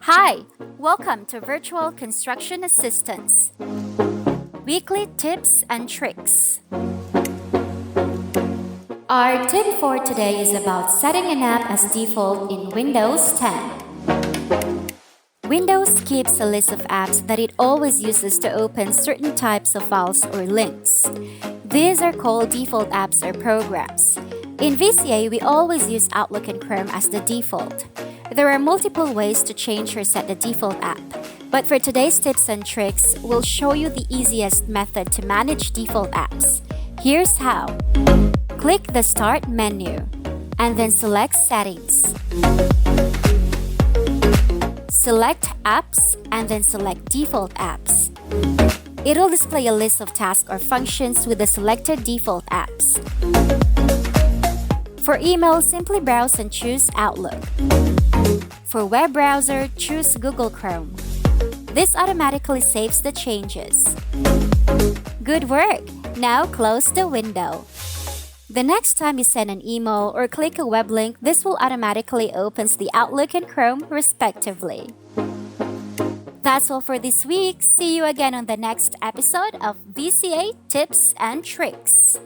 Hi, welcome to Virtual Construction Assistance. Weekly tips and tricks. Our tip for today is about setting an app as default in Windows 10. Windows keeps a list of apps that it always uses to open certain types of files or links. These are called default apps or programs. In VCA, we always use Outlook and Chrome as the default. There are multiple ways to change or set the default app, but for today's tips and tricks, we'll show you the easiest method to manage default apps. Here's how. Click the Start menu, and then select Settings. Select Apps, and then select Default Apps. It'll display a list of tasks or functions with the selected default apps. For email, simply browse and choose Outlook. For web browser, choose Google Chrome. This automatically saves the changes. Good work! Now close the window. The next time you send an email or click a web link, this will automatically open the Outlook and Chrome respectively. That's all for this week. See you again on the next episode of VCA Tips and Tricks.